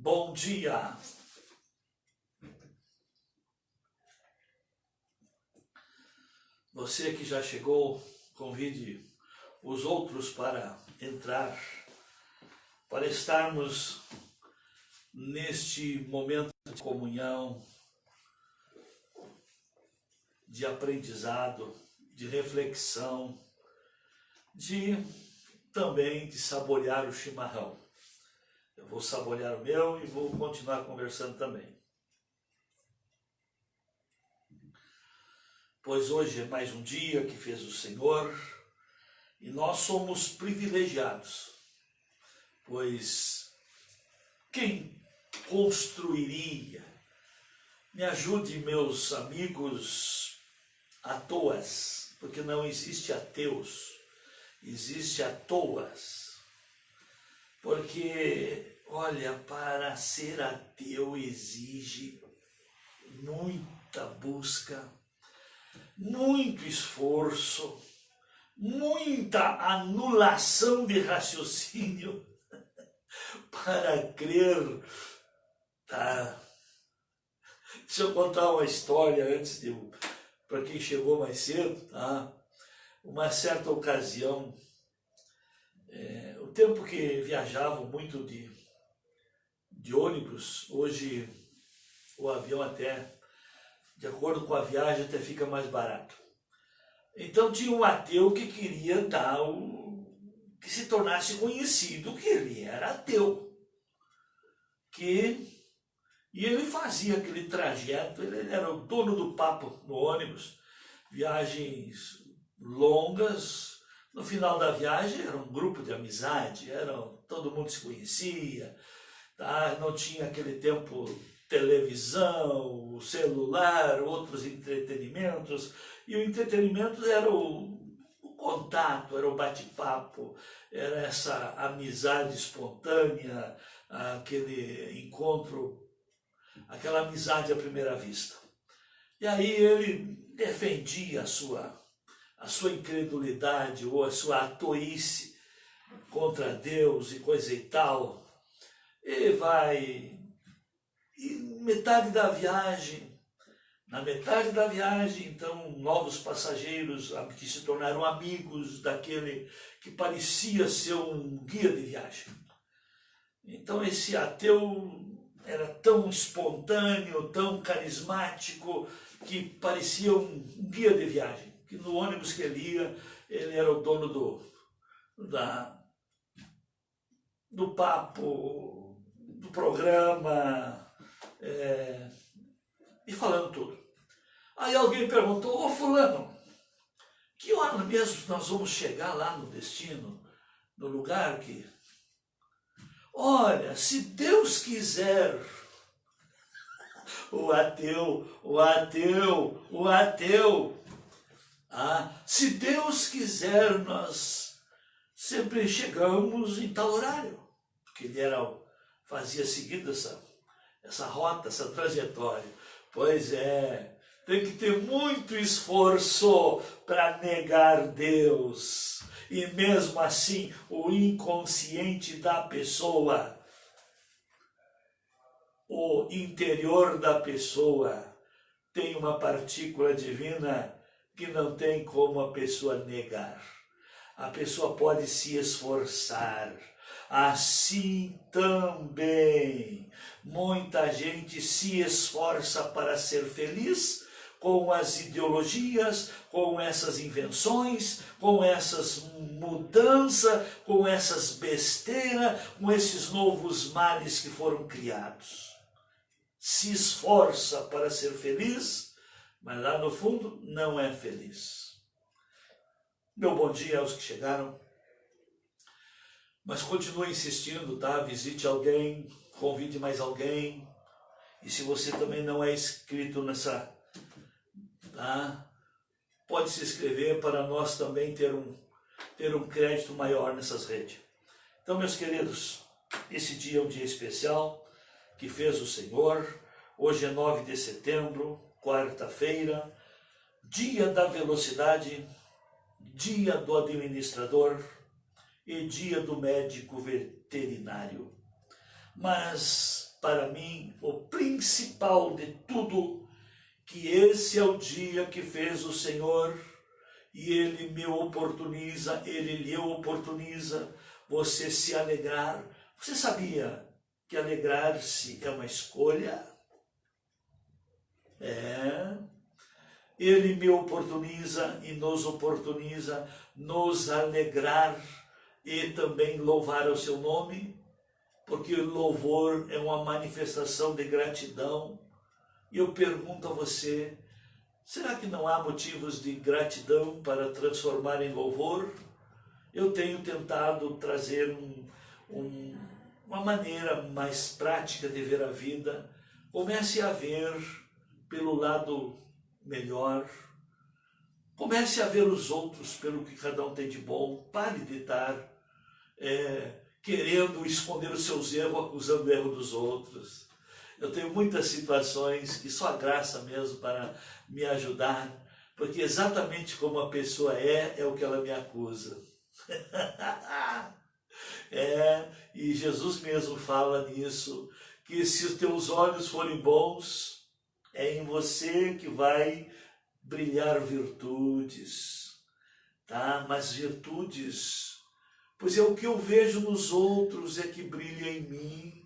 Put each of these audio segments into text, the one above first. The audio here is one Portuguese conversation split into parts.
Bom dia! Você que já chegou, convide os outros para entrar, para estarmos neste momento de comunhão, de aprendizado, de reflexão, também de saborear o chimarrão. Eu vou saborear o meu e vou continuar conversando também. Pois hoje é mais um dia que fez o Senhor e nós somos privilegiados, pois quem construiria? Me ajude, meus amigos atoas, porque não existe ateus, existe atoas. Porque, olha, para ser ateu exige muita busca, muito esforço, muita anulação de raciocínio para crer, tá? Deixa eu contar uma história antes para quem chegou mais cedo, tá? Uma certa ocasião, o tempo que viajavam muito de ônibus, hoje o avião até, de acordo com a viagem, até fica mais barato. Então tinha um ateu que queria que se tornasse conhecido que ele era ateu. E ele fazia aquele trajeto, ele era o dono do papo no ônibus, viagens longas. No final da viagem era um grupo de amizade, todo mundo se conhecia, tá? Não tinha aquele tempo televisão, celular, outros entretenimentos, e o entretenimento era o contato, era o bate-papo, era essa amizade espontânea, aquele encontro, aquela amizade à primeira vista. E aí ele defendia a sua incredulidade ou a sua atoice contra Deus e coisa e tal. E na metade da viagem, então, novos passageiros que se tornaram amigos daquele que parecia ser um guia de viagem. Então esse ateu era tão espontâneo, tão carismático, que parecia um guia de viagem. Que no ônibus que ele ia, ele era o dono do papo, do programa, e falando tudo. Aí alguém perguntou: ô fulano, que hora mesmo nós vamos chegar lá no destino, no lugar que... Olha, se Deus quiser... O ateu. Se Deus quiser, nós sempre chegamos em tal horário. Porque ele fazia seguindo essa rota, essa trajetória. Pois é, tem que ter muito esforço para negar Deus. E mesmo assim, o inconsciente da pessoa, o interior da pessoa, tem uma partícula divina que não tem como a pessoa negar. A pessoa pode se esforçar. Assim também, muita gente se esforça para ser feliz com as ideologias, com essas invenções, com essas mudanças, com essas besteiras, com esses novos males que foram criados. Se esforça para ser feliz, mas lá no fundo não é feliz. Meu bom dia aos que chegaram. Mas continue insistindo, tá? Visite alguém, convide mais alguém. E se você também não é inscrito tá? Pode se inscrever para nós também ter um crédito maior nessas redes. Então, meus queridos, esse dia é um dia especial que fez o Senhor. Hoje é 9 de setembro, quarta-feira, dia da velocidade, dia do administrador e dia do médico veterinário. Mas para mim, o principal de tudo, que esse é o dia que fez o Senhor, e Ele me oportuniza, Ele lhe oportuniza, você se alegrar. Você sabia que alegrar-se é uma escolha? Ele me oportuniza e nos oportuniza nos alegrar e também louvar o seu nome, porque o louvor é uma manifestação de gratidão. E eu pergunto a você, será que não há motivos de gratidão para transformar em louvor? Eu tenho tentado trazer uma maneira mais prática de ver a vida. Comece a ver pelo lado melhor. Comece a ver os outros pelo que cada um tem de bom. Pare de estar querendo esconder os seus erros, acusando o erro dos outros. Eu tenho muitas situações que só a graça mesmo para me ajudar, porque exatamente como a pessoa é o que ela me acusa. E Jesus mesmo fala nisso, que se os teus olhos forem bons, é em você que vai brilhar virtudes, tá? Mas virtudes, pois é o que eu vejo nos outros é que brilha em mim.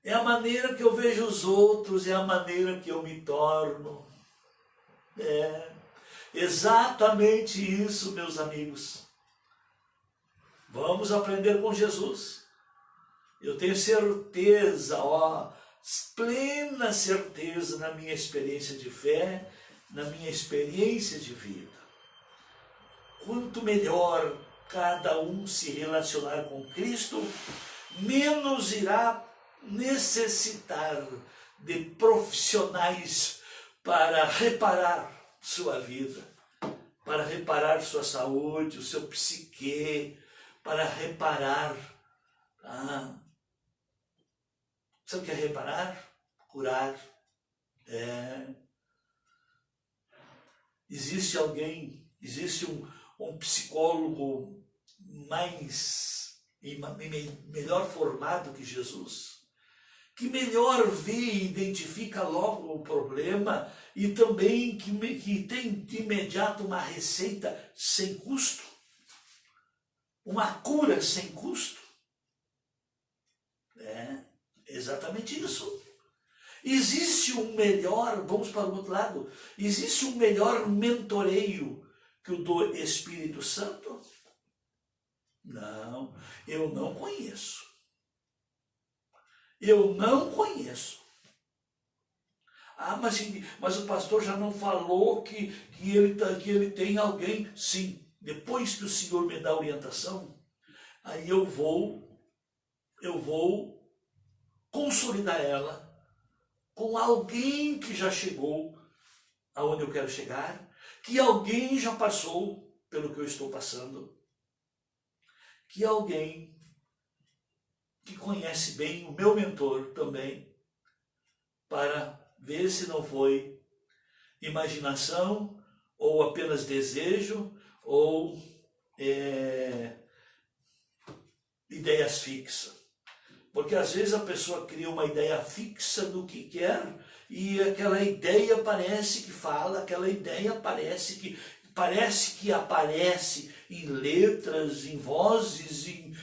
É a maneira que eu vejo os outros, é a maneira que eu me torno. Exatamente isso, meus amigos. Vamos aprender com Jesus. Eu tenho certeza, plena certeza na minha experiência de fé, na minha experiência de vida. Quanto melhor cada um se relacionar com Cristo, menos irá necessitar de profissionais para reparar sua vida, para reparar sua saúde, o seu psique, para reparar. Sabe o que é reparar? Curar. Existe um psicólogo melhor formado que Jesus, que melhor vê e identifica logo o problema e também que tem de imediato uma receita sem custo, uma cura sem custo. Exatamente isso. Existe um melhor, vamos para o outro lado, existe um melhor mentoreio que o do Espírito Santo? Não, eu não conheço. Eu não conheço. Mas o pastor já não falou que ele tem alguém? Sim, depois que o Senhor me dá orientação, aí eu vou consolidar ela com alguém que já chegou aonde eu quero chegar, que alguém já passou pelo que eu estou passando, que alguém que conhece bem o meu mentor também, para ver se não foi imaginação, ou apenas desejo, ou ideias fixas. Porque às vezes a pessoa cria uma ideia fixa do que quer, e aquela ideia parece que fala, aquela ideia parece que aparece em letras, em vozes, em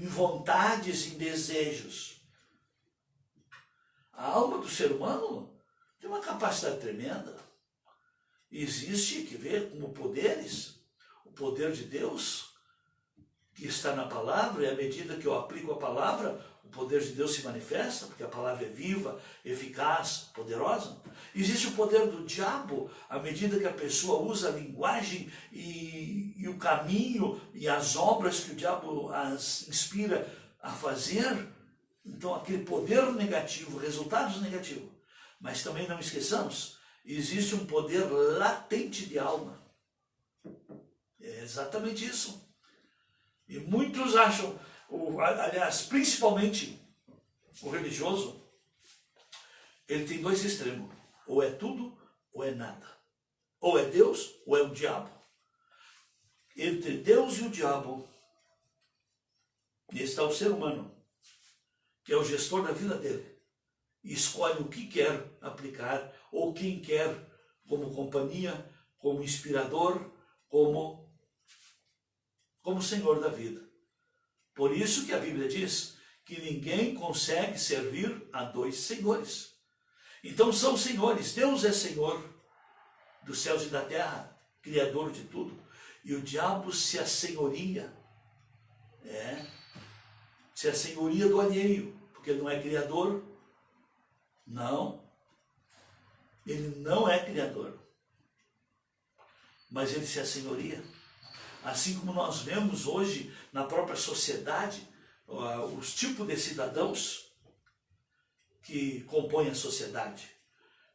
vontades, em desejos. A alma do ser humano tem uma capacidade tremenda. Existe, que ver, como poderes, o poder de Deus, que está na palavra, e à medida que eu aplico a palavra, o poder de Deus se manifesta, porque a palavra é viva, eficaz, poderosa. Existe o poder do diabo, à medida que a pessoa usa a linguagem e o caminho e as obras que o diabo as inspira a fazer. Então, aquele poder negativo, resultados negativos. Mas também não esqueçamos, existe um poder latente de alma. É exatamente isso. E muitos acham, aliás, principalmente o religioso, ele tem dois extremos. Ou é tudo, ou é nada. Ou é Deus, ou é o diabo. Entre Deus e o diabo está o ser humano, que é o gestor da vida dele, e escolhe o que quer aplicar, ou quem quer como companhia, como inspirador, como senhor da vida. Por isso que a Bíblia diz que ninguém consegue servir a dois senhores. Então são senhores. Deus é Senhor dos céus e da terra, Criador de tudo. E o diabo se assenhoria, se assenhoria do alheio, porque ele não é Criador. Não, ele não é Criador, mas ele se assenhoria. Assim como nós vemos hoje na própria sociedade, os tipos de cidadãos que compõem a sociedade.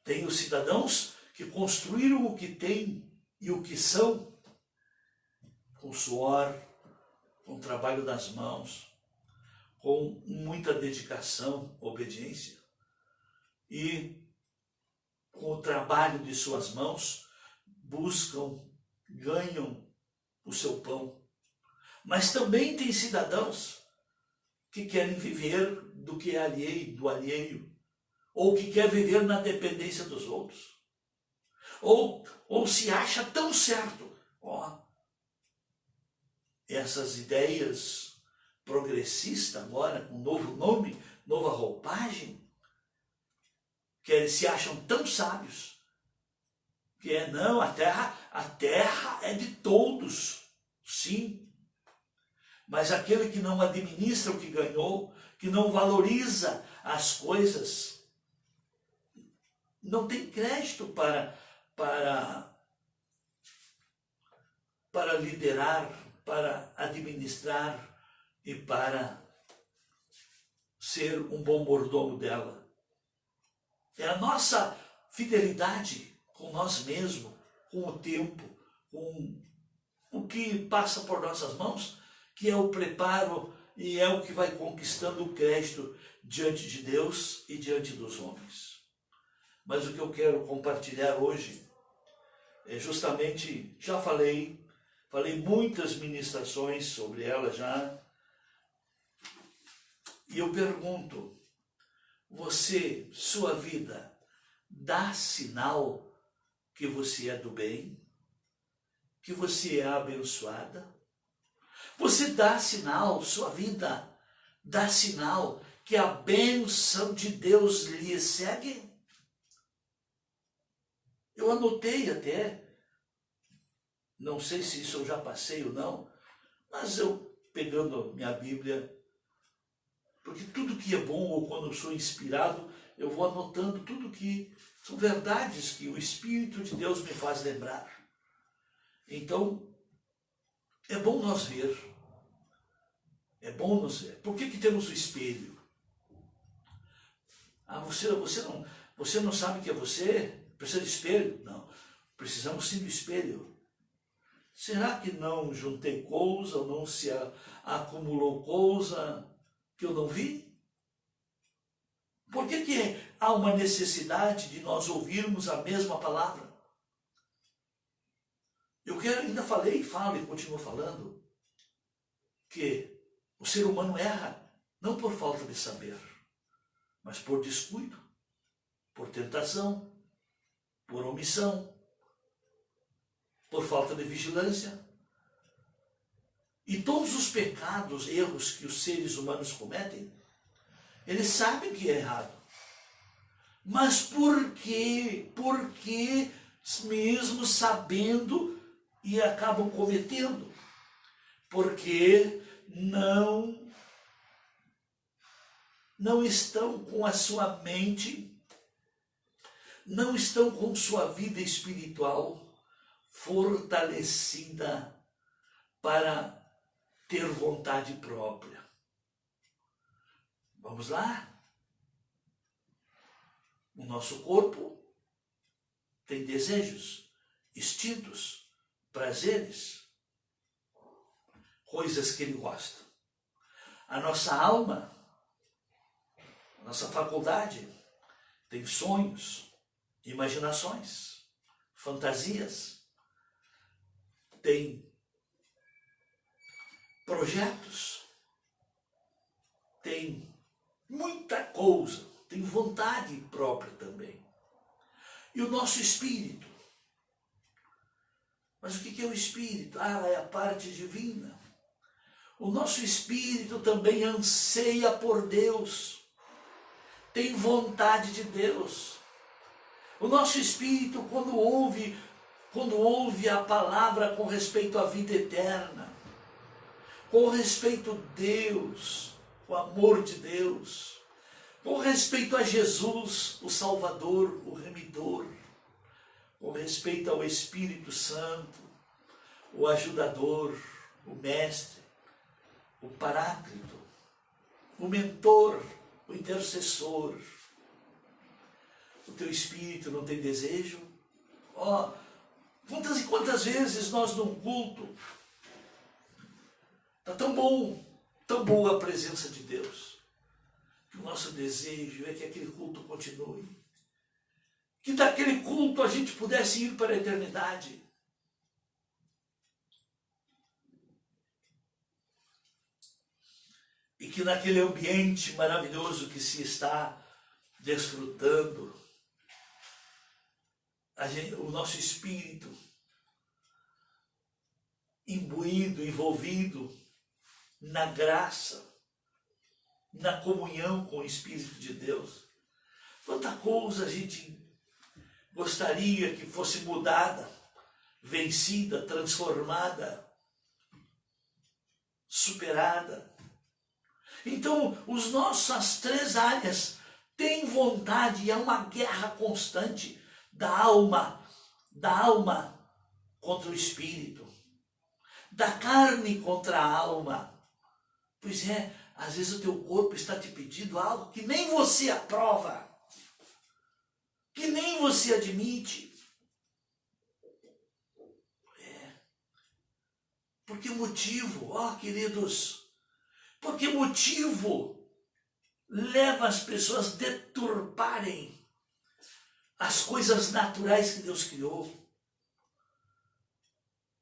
Tem os cidadãos que construíram o que têm e o que são, com suor, com trabalho das mãos, com muita dedicação, obediência, e com o trabalho de suas mãos buscam, ganham o seu pão. Mas também tem cidadãos que querem viver do que é alheio, do alheio, ou que quer viver na dependência dos outros, ou se acha tão certo. Essas ideias progressistas agora, com um novo nome, nova roupagem, que eles se acham tão sábios, que não, a terra é de todos, sim, mas aquele que não administra o que ganhou, que não valoriza as coisas, não tem crédito para liderar, para administrar e para ser um bom mordomo dela. É a nossa fidelidade com nós mesmos, com o tempo, com o que passa por nossas mãos, que é o preparo e é o que vai conquistando o crédito diante de Deus e diante dos homens. Mas o que eu quero compartilhar hoje é justamente, já falei muitas ministrações sobre ela já, e eu pergunto, você, sua vida, dá sinal que você é do bem? Que você é abençoada? Você dá sinal, sua vida dá sinal que a bênção de Deus lhe segue? Eu anotei até, não sei se isso eu já passei ou não, mas eu, pegando minha Bíblia, porque tudo que é bom, ou quando eu sou inspirado, eu vou anotando tudo que são verdades que o Espírito de Deus me faz lembrar. Então, é bom nós ver. É bom nós ver. Por que temos o espelho? Você não sabe que é você? Precisa de espelho? Não. Precisamos sim do espelho. Será que não juntei coisa, ou não se acumulou coisa que eu não vi? Por que há uma necessidade de nós ouvirmos a mesma palavra? Eu ainda falei, falo e continuo falando, que o ser humano erra, não por falta de saber, mas por descuido, por tentação, por omissão, por falta de vigilância. E todos os pecados, erros que os seres humanos cometem, eles sabem que é errado. Mas por quê? Por que mesmo sabendo e acabam cometendo? Porque não estão com a sua mente, não estão com sua vida espiritual fortalecida para ter vontade própria. Vamos lá? O nosso corpo tem desejos, instintos, prazeres, coisas que ele gosta. A nossa alma, a nossa faculdade, tem sonhos, imaginações, fantasias, tem projetos, tem muita coisa, tem vontade própria também. E o nosso espírito. Mas o que é o espírito? Ah, é a parte divina. O nosso espírito também anseia por Deus, tem vontade de Deus. O nosso espírito, quando ouve a palavra com respeito à vida eterna, com respeito a Deus, o amor de Deus, com respeito a Jesus, o Salvador, o Remidor, com respeito ao Espírito Santo, o ajudador, o mestre, o paráclito, o mentor, o intercessor. O teu espírito não tem desejo? Quantas e quantas vezes nós num culto, está tão boa a presença de Deus, que o nosso desejo é que aquele culto continue, que daquele culto a gente pudesse ir para a eternidade. E que naquele ambiente maravilhoso que se está desfrutando, o nosso espírito imbuído, envolvido na graça, na comunhão com o Espírito de Deus. Quanta coisa a gente gostaria que fosse mudada, vencida, transformada, superada. Então, as três áreas têm vontade, e é uma guerra constante da alma contra o espírito, da carne contra a alma. Pois é, às vezes o teu corpo está te pedindo algo que nem você aprova, que nem você admite. Por que motivo, queridos? Por que motivo leva as pessoas a deturparem as coisas naturais que Deus criou?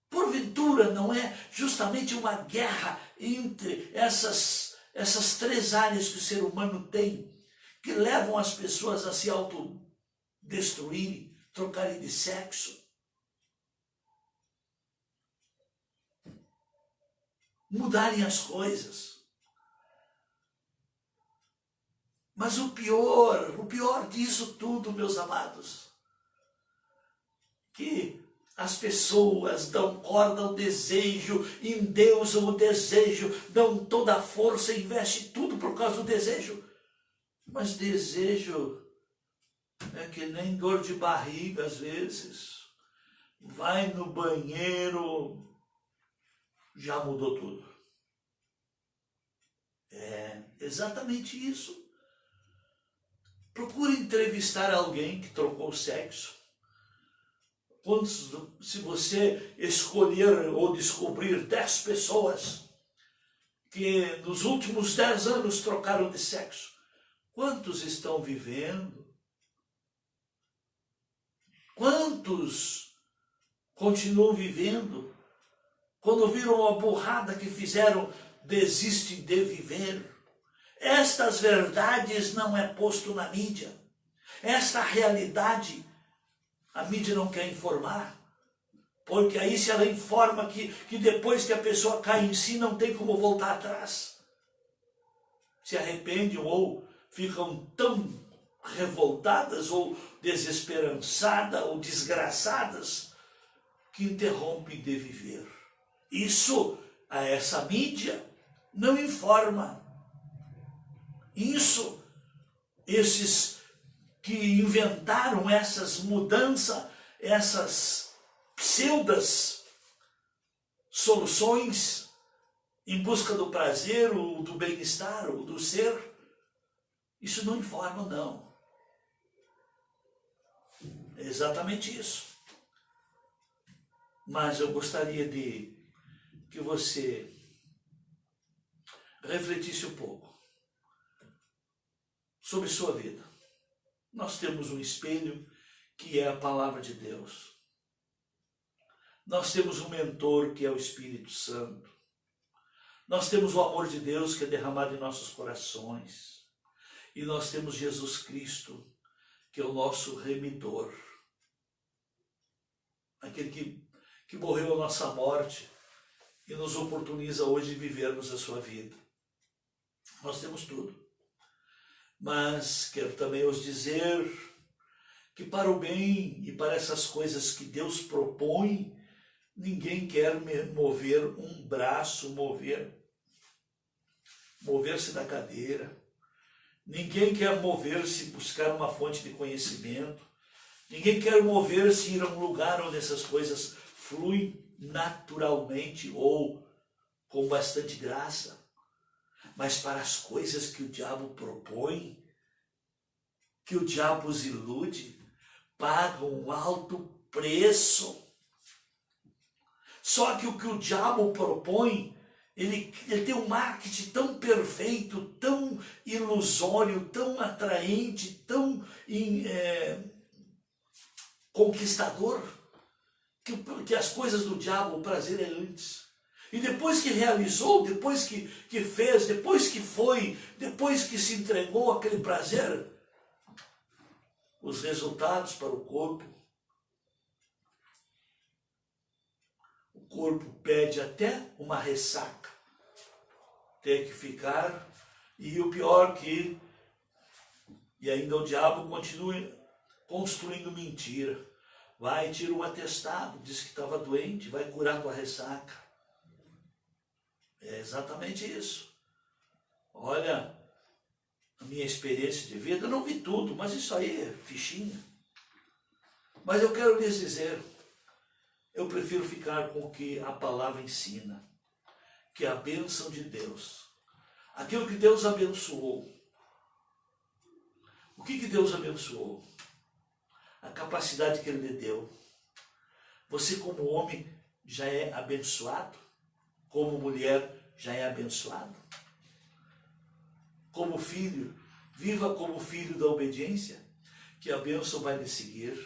Porventura não é justamente uma guerra entre essas três áreas que o ser humano tem, que levam as pessoas a se autodestruírem, trocarem de sexo? Mudarem as coisas. Mas o pior disso tudo, meus amados, que as pessoas dão corda ao desejo, endeusam o desejo, dão toda a força, investem tudo por causa do desejo. Mas desejo é que nem dor de barriga às vezes. Vai no banheiro, já mudou tudo. É exatamente isso. Procure entrevistar alguém que trocou sexo. Se você escolher ou descobrir 10 pessoas que nos últimos 10 anos trocaram de sexo, quantos estão vivendo? Quantos continuam vivendo? Quando viram a burrada que fizeram, desistem de viver. Estas verdades não é posto na mídia. Esta realidade, a mídia não quer informar. Porque aí se ela informa que depois que a pessoa cai em si, não tem como voltar atrás. Se arrependem ou ficam tão revoltadas ou desesperançadas ou desgraçadas que interrompem de viver. Isso, essa mídia não informa. Isso, esses que inventaram essas mudanças, essas pseudas soluções em busca do prazer, ou do bem-estar, ou do ser, isso não informa, não. É exatamente isso. Mas eu gostaria de que você refletisse um pouco sobre sua vida. Nós temos um espelho que é a palavra de Deus. Nós temos um mentor que é o Espírito Santo. Nós temos o amor de Deus que é derramado em nossos corações. E nós temos Jesus Cristo, que é o nosso remidor. Aquele que morreu a nossa morte e nos oportuniza hoje vivermos a sua vida. Nós temos tudo. Mas quero também os dizer que para o bem e para essas coisas que Deus propõe, ninguém quer mover um braço, mover-se da cadeira. Ninguém quer mover-se, buscar uma fonte de conhecimento. Ninguém quer mover-se, ir a um lugar onde essas coisas fluem naturalmente ou com bastante graça. Mas para as coisas que o diabo propõe, que o diabo os ilude, pagam um alto preço. Só que o que o diabo propõe, ele tem um marketing tão perfeito, tão ilusório, tão atraente, tão conquistador, que as coisas do diabo, o prazer é antes. E depois que realizou, depois que fez, depois que foi, depois que se entregou aquele prazer, os resultados para o corpo pede até uma ressaca. Tem que ficar, e o pior e ainda o diabo continua construindo mentira. Vai, tira um atestado, diz que estava doente, vai curar tua ressaca. É exatamente isso. Olha, a minha experiência de vida, eu não vi tudo, mas isso aí é fichinha. Mas eu quero lhes dizer, eu prefiro ficar com o que a palavra ensina, que é a bênção de Deus. Aquilo que Deus abençoou. O que Deus abençoou? A capacidade que Ele lhe deu. Você como homem já é abençoado? Como mulher já é abençoado? Como filho, viva como filho da obediência, que a bênção vai lhe seguir.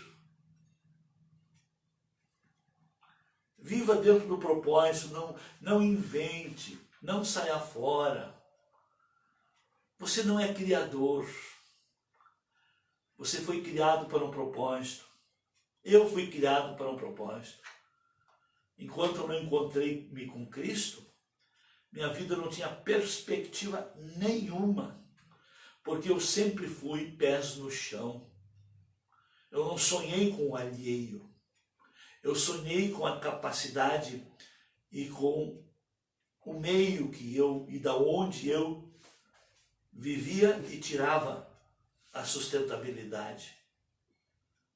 Viva dentro do propósito, não invente, não saia fora. Você não é criador. Você foi criado para um propósito. Eu fui criado para um propósito. Enquanto eu não encontrei-me com Cristo, minha vida não tinha perspectiva nenhuma, porque eu sempre fui pés no chão. Eu não sonhei com o alheio. Eu sonhei com a capacidade e com o meio e da onde eu vivia e tirava a sustentabilidade.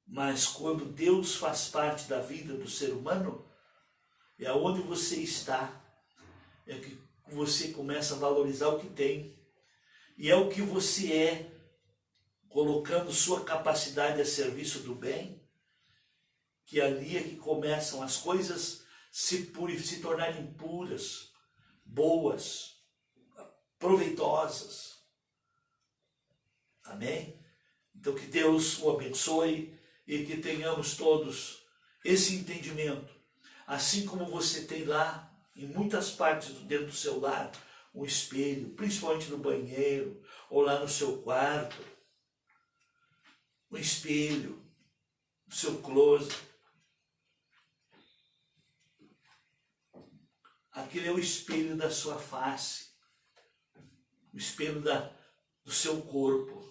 Mas quando Deus faz parte da vida do ser humano, é onde você está, é que você começa a valorizar o que tem. E é o que você é, colocando sua capacidade a serviço do bem, que ali é que começam as coisas se tornarem puras, boas, proveitosas. Amém? Então que Deus o abençoe e que tenhamos todos esse entendimento. Assim como você tem lá, em muitas partes dentro do seu lar, um espelho, principalmente no banheiro, ou lá no seu quarto, um espelho, no seu closet. Aquele é o espelho da sua face, o espelho do seu corpo.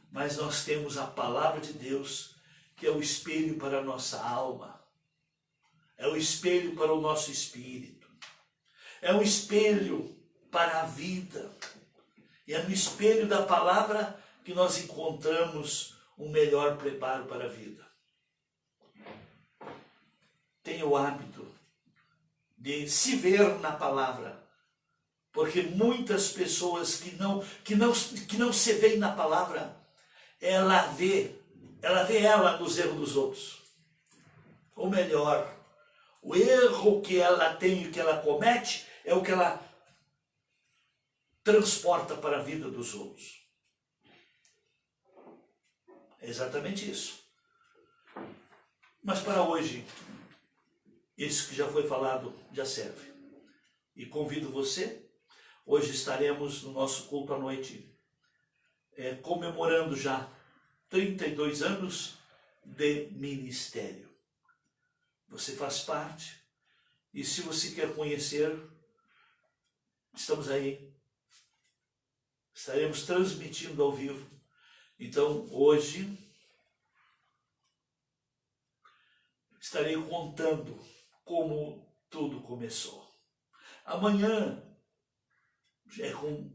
Mas nós temos a palavra de Deus, que é o espelho para a nossa alma, é o espelho para o nosso espírito, é um espelho para a vida, e é no espelho da palavra que nós encontramos um melhor preparo para a vida. Tenha o hábito de se ver na palavra, porque muitas pessoas que não se veem na palavra, ela vê ela nos erros dos outros. Ou melhor, o erro que ela tem e que ela comete é o que ela transporta para a vida dos outros. É exatamente isso. Mas para hoje, isso que já foi falado já serve. E convido você, hoje estaremos no nosso culto à noite, comemorando já 32 anos de ministério. Você faz parte, e se você quer conhecer, estamos aí. Estaremos transmitindo ao vivo. Então, hoje, estarei contando como tudo começou. Amanhã, com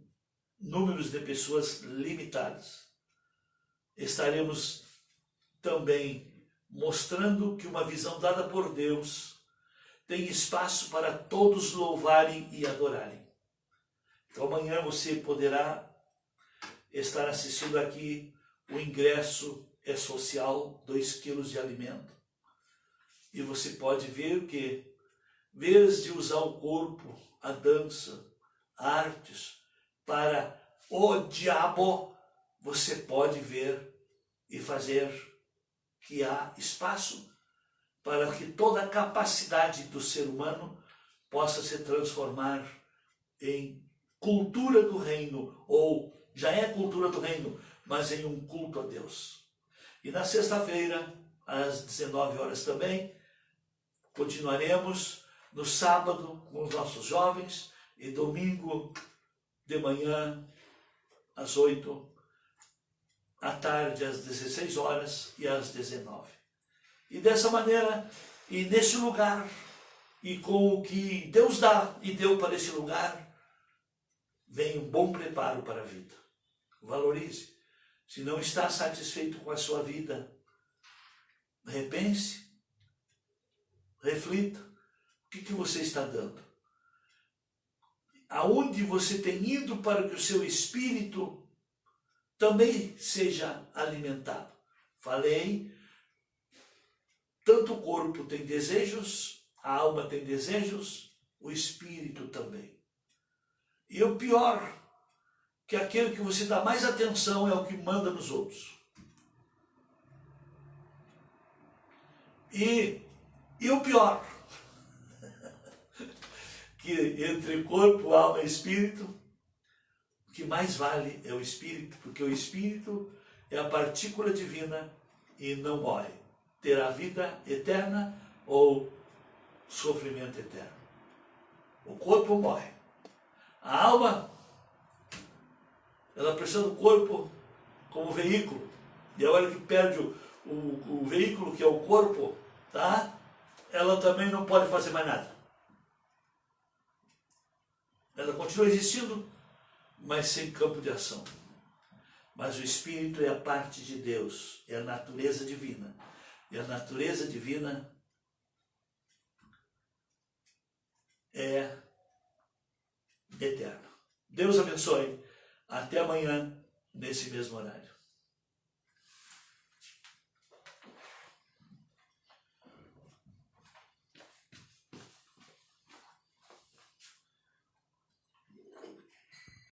números de pessoas limitados, estaremos também mostrando que uma visão dada por Deus tem espaço para todos louvarem e adorarem. Então amanhã você poderá estar assistindo aqui, o ingresso é social, 2 quilos de alimento. E você pode ver que, em vez de usar o corpo, a dança, artes, para o diabo, você pode ver e fazer que há espaço para que toda a capacidade do ser humano possa se transformar em cultura do reino, ou já é cultura do reino, mas em um culto a Deus. E na sexta-feira, às 19 horas também, continuaremos no sábado com os nossos jovens e domingo de manhã às 8, à tarde às 16 horas e às 19. E dessa maneira, e nesse lugar, e com o que Deus dá e deu para esse lugar, vem um bom preparo para a vida. Valorize. Se não está satisfeito com a sua vida, repense, reflita. O que você está dando? Aonde você tem ido para que o seu espírito também seja alimentado? Falei, tanto o corpo tem desejos, a alma tem desejos, o espírito também. E o pior, que aquele que você dá mais atenção é o que manda nos outros. E o pior, que entre corpo, alma e espírito, o que mais vale é o espírito, porque o espírito é a partícula divina e não morre. Terá vida eterna ou sofrimento eterno. O corpo morre. A alma, ela precisa do corpo como veículo. E a hora que perde o veículo, que é o corpo, tá? Ela também não pode fazer mais nada. Ela continua existindo, mas sem campo de ação. Mas o espírito é a parte de Deus, é a natureza divina. E a natureza divina é eterna. Deus abençoe. Até amanhã, nesse mesmo horário.